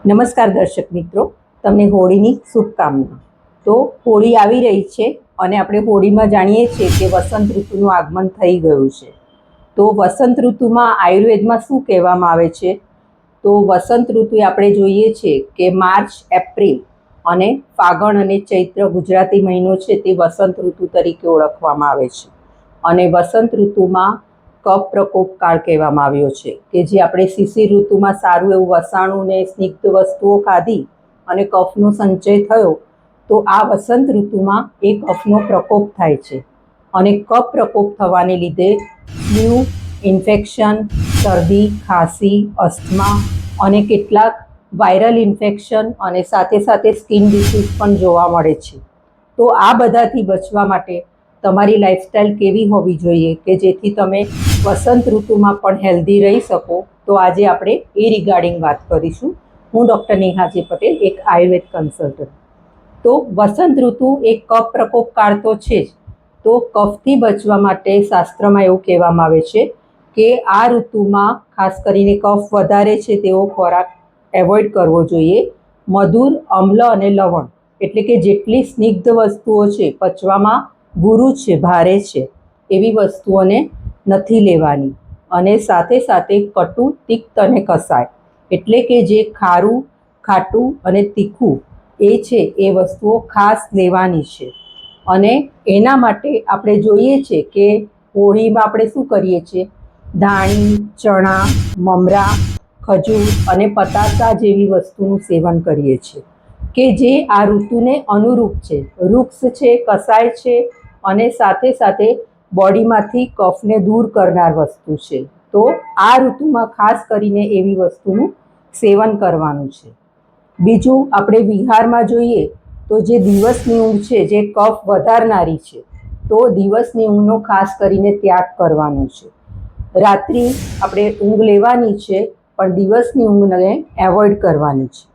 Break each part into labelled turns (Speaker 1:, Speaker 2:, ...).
Speaker 1: નમસ્કાર દર્શક મિત્રો, તમને હોળીની શુભકામના। તો હોળી આવી રહી છે અને આપણે હોળીમાં જાણીએ છીએ કે વસંત ઋતુનું આગમન થઈ ગયું છે। તો વસંત ઋતુમાં આયુર્વેદમાં શું કહેવામાં આવે છે? તો વસંત ઋતુ આપણે જોઈએ છીએ કે માર્ચ, એપ્રિલ અને ફાગણ અને ચૈત્ર ગુજરાતી મહિનો છે તે વસંત ઋતુ તરીકે ઓળખવામાં આવે છે। અને વસંત ઋતુમાં કફ પ્રકોપ કાળ કહેવામાં આવ્યો છે કે જે આપણે શિશિર ઋતુમાં સારું એવું વસાણું ને સ્નિગ્ધ વસ્તુઓ ખાધી અને કફનો સંચય થયો, તો આ વસંત ઋતુમાં એ કફનો પ્રકોપ થાય છે અને કફ પ્રકોપ થવાને લીધે ફ્લૂ, ઇન્ફેક્શન, શરદી, ખાંસી, અસ્થમા અને કેટલાક વાયરલ ઇન્ફેક્શન અને સાથે સાથે સ્કિન ડિસીઝ પણ જોવા મળે છે। તો આ બધાથી બચવા માટે તમારી લાઈફસ્ટાઈલ કેવી હોવી જોઈએ કે જેથી તમે વસંત ઋતુમાં પણ હેલ્ધી રહી શકો? તો આજે આપણે એ રિગાર્ડિંગ વાત કરીશું। હું ડૉક્ટર નેહા જે પટેલ, એક આયુર્વેદ કન્સલ્ટન્ટ। તો વસંત ઋતુ એક કફ પ્રકોપ કાળ તો છે જ, તો કફથી બચવા માટે શાસ્ત્રમાં એવું કહેવામાં આવે છે કે આ ઋતુમાં ખાસ કરીને કફ વધારે છે તેવો ખોરાક એવોઇડ કરવો જોઈએ। મધુર, અમ્લ અને લવણ એટલે કે જેટલી સ્નિગ્ધ વસ્તુઓ છે, પચવામાં ગુરુ છે, ભારે છે એવી વસ્તુઓને નથી લેવાની। અને સાથે સાથે કટુ, તિક્ત અને કસાય એટલે કે જે ખારું, ખાટું અને તીખું એ છે એ વસ્તુઓ ખાસ લેવાની છે। અને એના માટે આપણે જોઈએ છે કે હોળીમાં આપણે શું કરીએ છીએ? ધાણી, ચણા, મમરા, ખજૂર અને પતાસા જેવી વસ્તુનું સેવન કરીએ છીએ કે જે આ ઋતુને અનુરૂપ છે, વૃક્ષ છે, કસાય છે અને સાથે સાથે બોડીમાંથી કફને દૂર કરનાર વસ્તુ છે। તો આ ઋતુમાં ખાસ કરીને એવી વસ્તુનું સેવન કરવાનું છે। બીજું, આપણે વિહારમાં જોઈએ તો જે દિવસની ઊંઘ છે જે કફ વધારનારી છે, તો દિવસની ઊંઘનો ખાસ કરીને ત્યાગ કરવાનો છે। રાત્રિ આપણે ઊંઘ લેવાની છે પણ દિવસની ઊંઘને એવોઇડ કરવાની છે।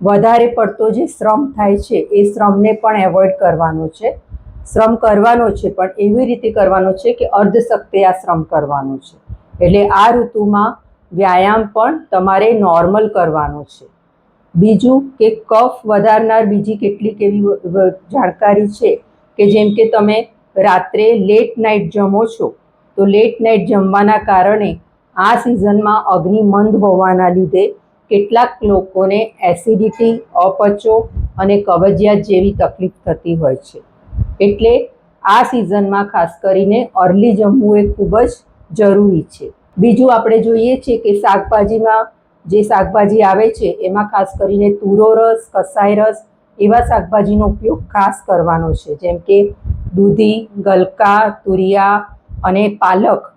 Speaker 1: વધારે પડતો જે શ્રમ થાય છે એ શ્રમને પણ એવોઇડ કરવાનો છે। શ્રમ કરવાનો છે પણ એવી રીતે કરવાનો છે કે અર્ધશક્તિ આ શ્રમ કરવાનો છે। એટલે આ ઋતુમાં વ્યાયામ પણ તમારે નોર્મલ કરવાનો છે। બીજું કે કફ વધારનાર બીજી કેટલીક એવી જાણકારી છે કે જેમ કે તમે રાત્રે લેટ નાઇટ જમો છો, તો લેટ નાઇટ જમવાના કારણે આ સિઝનમાં અગ્નિ મંદ હોવાના લીધે કેટલાક લોકોને એસિડિટી, અપચો અને કબજિયાત જેવી તકલીફ થતી હોય છે। એટલે આ સિઝનમાં ખાસ કરીને અર્લી જમવું એ ખૂબ જ જરૂરી છે। બીજું આપણે જોઈએ છીએ કે શાકભાજીમાં જે શાકભાજી આવે છે એમાં ખાસ કરીને તુરો રસ, કસાય રસ એવા શાકભાજીનો ઉપયોગ ખાસ કરવાનો છે, જેમ કે દૂધી, ગલકા, તુરિયા અને પાલક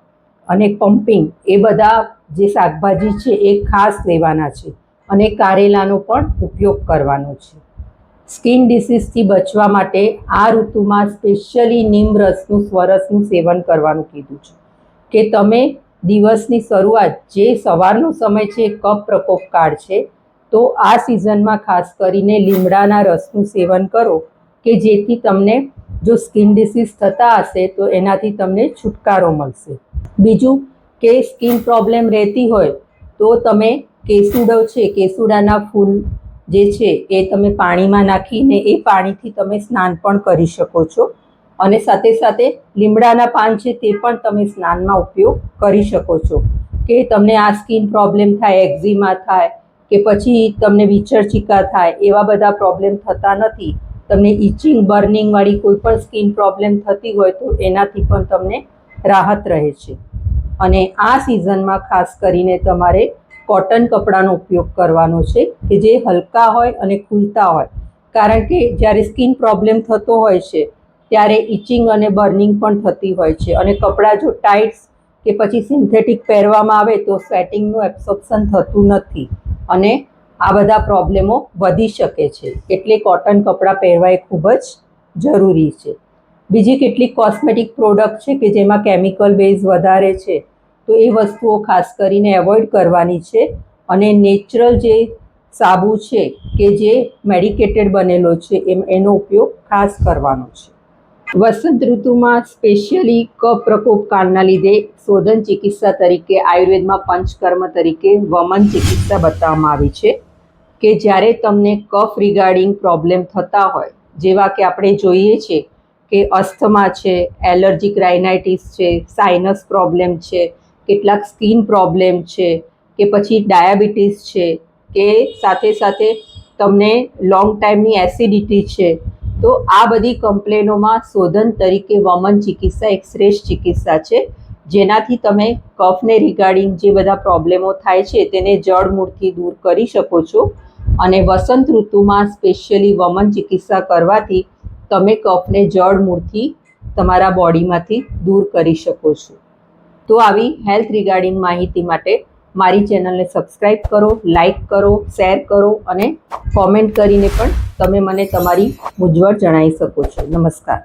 Speaker 1: અને પમ્પિંગ એ બધા જે શાકભાજી છે એ ખાસ લેવાના છે અને કારેલાનો પણ ઉપયોગ કરવાનો છે। સ્કિન ડિસીઝથી બચવા માટે આ ઋતુમાં સ્પેશિયલી નીમ રસનું, સ્વરસનું સેવન કરવાનું કીધું છે કે તમે દિવસની શરૂઆત, જે સવારનો સમય છે એ કફ પ્રકોપ કાળ છે, તો આ સિઝનમાં ખાસ કરીને લીમડાના રસનું સેવન કરો કે જેથી તમને જો સ્કિન ડિસીઝ થતા હશે તો એનાથી તમને છુટકારો મળશે। બીજું કે સ્કિન પ્રોબ્લેમ રહેતી હોય તો તમે કેસુડો છે, કેસુડાના ફૂલ જે છે એ તમે પાણીમાં નાખીને એ પાણીથી તમે સ્નાન પણ કરી શકો છો। અને સાથે સાથે લીમડાના પાન છે તે પણ તમે સ્નાનમાં ઉપયોગ કરી શકો છો કે તમને આ સ્કિન પ્રોબ્લેમ થાય, એક્ઝિમા થાય કે પછી તમને વિચરચીકા થાય, એવા બધા પ્રોબ્લેમ થતા નથી। તમને ઇચિંગ, બર્નિંગવાળી કોઈ પણ સ્કિન પ્રોબ્લેમ થતી હોય તો એનાથી પણ તમને રાહત રહે છે। અને આ સિઝનમાં ખાસ કરીને તમારે કોટન કપડાનો ઉપયોગ કરવાનો છે કે જે હલકા હોય અને ખુલતા હોય, કારણ કે જ્યારે સ્કિન પ્રોબ્લેમ થતો હોય છે ત્યારે ઇચિંગ અને બર્નિંગ પણ થતી હોય છે અને કપડાં જો ટાઇટ્સ કે પછી સિન્થેટિક પહેરવામાં આવે તો સ્વેટિંગનું એબ્સોર્પ્શન થતું નથી અને આ બધા પ્રોબ્લેમો વધી શકે છે। એટલે કોટન કપડાં પહેરવા એ ખૂબ જ જરૂરી છે। બીજી કેટલીક કોસ્મેટિક પ્રોડક્ટ છે કે જેમાં કેમિકલ બેઝ વધારે છે, તો એ વસ્તુઓ ખાસ કરીને એવોઇડ કરવાની છે અને નેચરલ જે સાબુ છે કે જે મેડિકેટેડ બનેલો છે એનો ઉપયોગ ખાસ કરવાનો છે। વસંત ઋતુમાં સ્પેશિયલી કફ પ્રકોપ કાળના લીધે શોધન ચિકિત્સા તરીકે આયુર્વેદમાં પંચકર્મ તરીકે વમન ચિકિત્સા બતાવવામાં આવી છે કે જ્યારે તમને કફ રિગાર્ડિંગ પ્રોબ્લેમ થતા હોય, જેવા કે આપણે જોઈએ છે કે અસ્થમા છે, એલર્જીક રાઇનાઇટિસ છે, સાઇનસ પ્રોબ્લેમ છે, કેટલાક સ્કિન પ્રોબ્લેમ છે, કે પછી ડાયાબિટીસ છે, કે સાથે સાથે તમને લોંગ ટાઈમની એસિડિટી છે, તો આ બધી કમ્પ્લેનોમાં શોધન તરીકે વમન ચિકિત્સા એક શ્રેષ્ઠ ચિકિત્સા છે, જેનાથી તમે કફને રિગાર્ડિંગ જે બધા પ્રોબ્લેમો થાય છે તેને જડમૂળથી દૂર કરી શકો છો. અને વસંત ઋતુમાં સ્પેશિયલી વમન ચિકિત્સા કરવાથી તમે કફને જડમૂળથી તમારા બોડીમાંથી દૂર કરી શકો છો. તો આવી હેલ્થ રિગાર્ડિંગ માહિતી માટે મારી ચેનલને સબસ્ક્રાઈબ કરો, લાઈક કરો, શેર કરો અને કોમેન્ટ કરીને પણ તમે મને તમારી મૂંઝવણ જણાવી શકો છો. નમસ્કાર.